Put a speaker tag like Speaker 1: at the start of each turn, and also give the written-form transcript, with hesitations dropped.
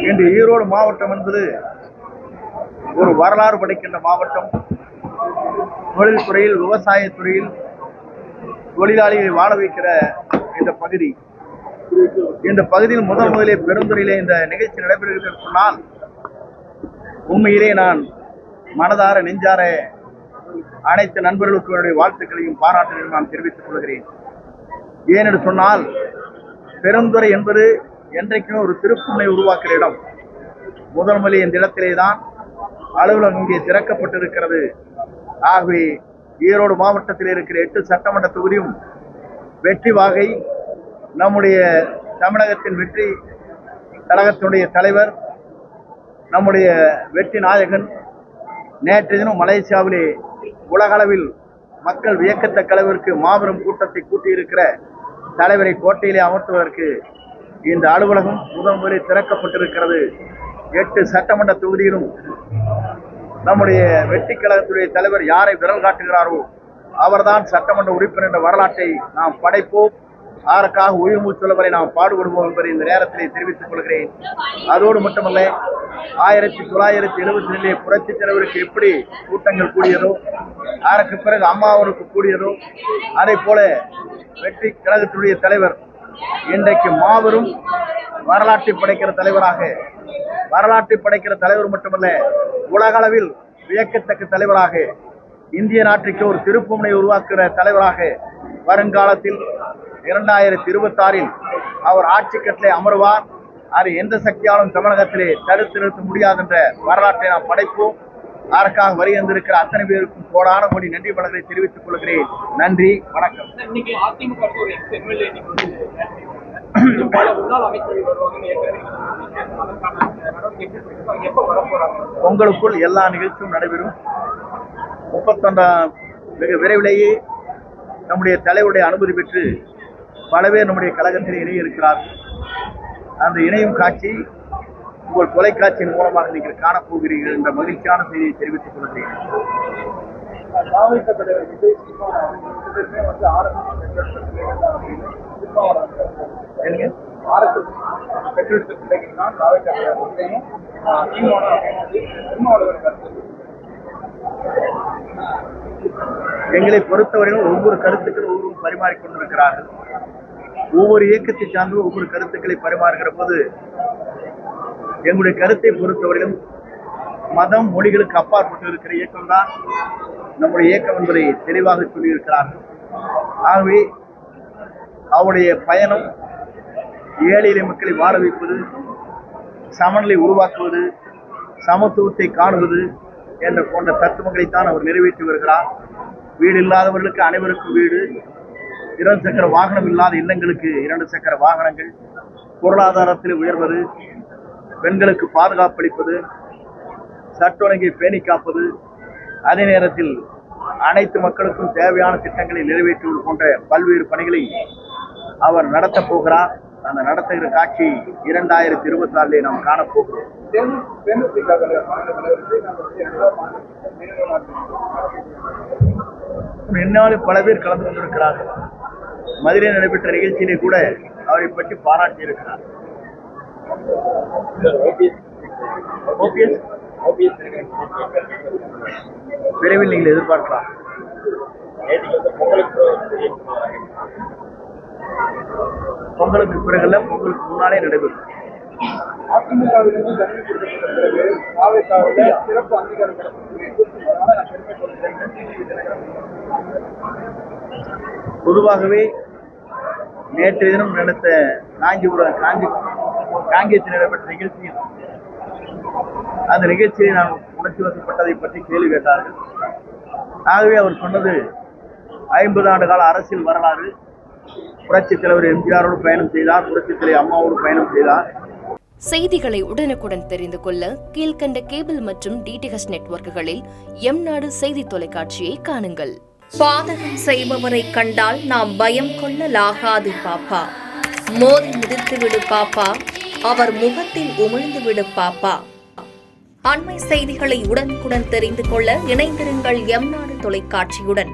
Speaker 1: இன்று ஈரோடு மாவட்டம் என்பது ஒரு வரலாறு படைக்கின்ற மாவட்டம். தொழில்துறையில், விவசாயத்துறையில் தொழிலாளிகளை வாழ வைக்கிற இந்த பகுதி. இந்த பகுதியில் முதலிலே பெருந்துறையிலே இந்த நிகழ்ச்சி நடைபெறுகிறது என்று சொன்னால் உண்மையிலே நான் மனதார நெஞ்சார அனைத்து நண்பர்களுக்கு என்னுடைய வாழ்த்துக்களையும் பாராட்டுகளையும் நான் தெரிவித்துக் கொள்கிறேன். ஏனென்று சொன்னால் பெருந்துறை என்பது என்றைக்குமே ஒரு திருப்புமுனை உருவாக்குற இடம். முதல் இந்த இடத்திலே தான் அலுவலகம் இங்கே திறக்கப்பட்டிருக்கிறது. ஆகவே ஈரோடு மாவட்டத்தில் இருக்கிற 8 சட்டமன்ற தொகுதியும் வெற்றி வாகை நம்முடைய தமிழகத்தின் வெற்றி கழகத்தினுடைய தலைவர் நம்முடைய வெற்றி நாயகன் நேற்று தினம் மலேசியாவிலே உலகளவில் மக்கள் வியக்கத்தக்க அளவிற்கு மாபெரும் கூட்டத்தை கூட்டியிருக்கிற தலைவரை கோட்டையிலே அமர்த்துவதற்கு இந்த அலுவலகம் முதல் திறக்கப்பட்டிருக்கிறது. 8 சட்டமன்ற தொகுதியிலும் நம்முடைய வெற்றி கழகத்துடைய தலைவர் யாரை விரல் காட்டுகிறாரோ அவர்தான் சட்டமன்ற உறுப்பினர் என்ற வரலாற்றை நாம் படைப்போம். அதற்காக உயிர் மூச்சுள்ள வரை நாம் பாடுபடுவோம் என்பதை இந்த நேரத்திலே தெரிவித்துக் கொள்கிறேன். அதோடு மட்டுமல்ல, 1972 புரட்சி தலைவருக்கு எப்படி கூட்டங்கள் கூடியதோ, அதற்கு பிறகு அம்மா அவருக்கு கூடியதோ, அதே போல வெற்றி கழகத்துடைய தலைவர் இன்றைக்கு மாபெரும் வரலாற்றை படைக்கிற தலைவராக, வரலாற்றை படைக்கிற தலைவர் மட்டுமல்ல, உலக அளவில் வியக்கத்தக்க தலைவராக, இந்திய நாட்டிற்கு ஒரு திருப்புமுனை உருவாக்குகிற தலைவராக வருங்காலத்தில் 2026 அவர் ஆட்சி கட்டிலே அமர்வார். அது எந்த சக்தியாலும் தமிழகத்திலே தடுத்து நிறுத்த முடியாது என்ற வரலாற்றை நாம் படைப்போம். அதற்காக வருகின்றிருக்கிற அத்தனை பேருக்கும் கோடான கோடி நன்றி வணக்கங்களை தெரிவித்துக் கொள்கிறேன். நன்றி, வணக்கம். உங்களுக்குள் எல்லா நிகழ்ச்சியும் நடைபெறும். 31 மிக விரைவிலேயே நம்முடைய தலைவருடைய அனுமதி பெற்று பல பேர் நம்முடைய கழகத்தில் இணைய இருக்கிறார்கள். அந்த இணையும் காட்சி உங்கள் தொலைக்காட்சியின் மூலமாக நீங்கள் காணப்போகிறீர்கள் என்ற மகிழ்ச்சியான செய்தியை தெரிவித்துக் கொள்கிறேன். எங்களை பொறுத்தவரையிலும் ஒவ்வொரு கருத்துக்கள் ஒவ்வொரு பரிமாறிக்கொண்டிருக்கிறார்கள். ஒவ்வொரு இயக்கத்தை சார்ந்து ஒவ்வொரு கருத்துக்களை பரிமாறுகிற போது எங்களுடைய கருத்தை பொறுத்தவரையிலும் மதம், மொழிகளுக்கு அப்பாற்பட்டு இருக்கிற இயக்கம் தான் நம்முடைய இயக்கம் என்பதை தெளிவாக சொல்லியிருக்கிறார்கள். ஆகவே அவருடைய பயணம் ஏழை எளிய மக்களை வாழ வைப்பது, சமநிலை உருவாக்குவது, சமத்துவத்தை காணுவது என்ற போன்ற தத்துவங்களைத்தான் அவர் நிறைவேற்றி வருகிறார். வீடு இல்லாதவர்களுக்கு அனைவருக்கும் வீடு, 2 சக்கர வாகனம் இல்லாத இல்லங்களுக்கு 2 சக்கர வாகனங்கள், பொருளாதாரத்தில் உயர்வது, பெண்களுக்கு பாதுகாப்பு அளிப்பது, சட்ட ஒழுங்கை பேணி காப்பது, அதே நேரத்தில் அனைத்து மக்களுக்கும் தேவையான திட்டங்களை நிறைவேற்றுவது போன்ற பல்வேறு பணிகளை அவர் நடத்தப் போகிறார். அந்த நடத்துகிற காட்சி 2024 நாம் காணப்போகிறோம். என்னாலும் பல பேர் கலந்து கொண்டிருக்கிறார்கள். மதுரையில் நடைபெற்ற நிகழ்ச்சியிலே கூட அவரை பற்றி பாராட்டி இருக்கிறார். விரைவில் நீங்கள் எதிர்பார்க்கலாம். பொங்கலுக்கு பிறகுல பொங்கலுக்கு முன்னாலே நடைபெறும். பொதுவாகவே நேற்று தினம் நடத்த காங்கேயத்தில் நடைபெற்ற நிகழ்ச்சியில் அந்த நிகழ்ச்சியை நான் உணர்ச்சி வசப்பட்டதை பற்றி கேள்வி கேட்டார்கள். ஆகவே அவர் சொன்னது 50 ஆண்டு கால அரசியல் வரலாறு. புரட்சித் தலைவர் எம்ஜிஆரோடு பயணம் செய்தார், புரட்சித் தலைவர் அம்மாவோடு பயணம் செய்தார்.
Speaker 2: செய்திகளை உடனுக்குடன் தெரிந்து கொள்ள கீழ்கண்ட கேபிள் மற்றும் டிடிஹெச் நெட்வொர்க்குகளில் எம்நாடு செய்தி தொலைக்காட்சியை காணுங்கள்.
Speaker 3: பாதகம் செய்பவரை கண்டால் நாம் பயம் கொள்ளலாகாது பாப்பா. மோதி மிதித்துவிடு பாப்பா, அவர் முகத்தில் உமிழ்ந்துவிடு பாப்பா. அண்மை செய்திகளை உடனுக்குடன் தெரிந்து கொள்ள இணைந்திருங்கள் எம்நாடு தொலைக்காட்சியுடன்.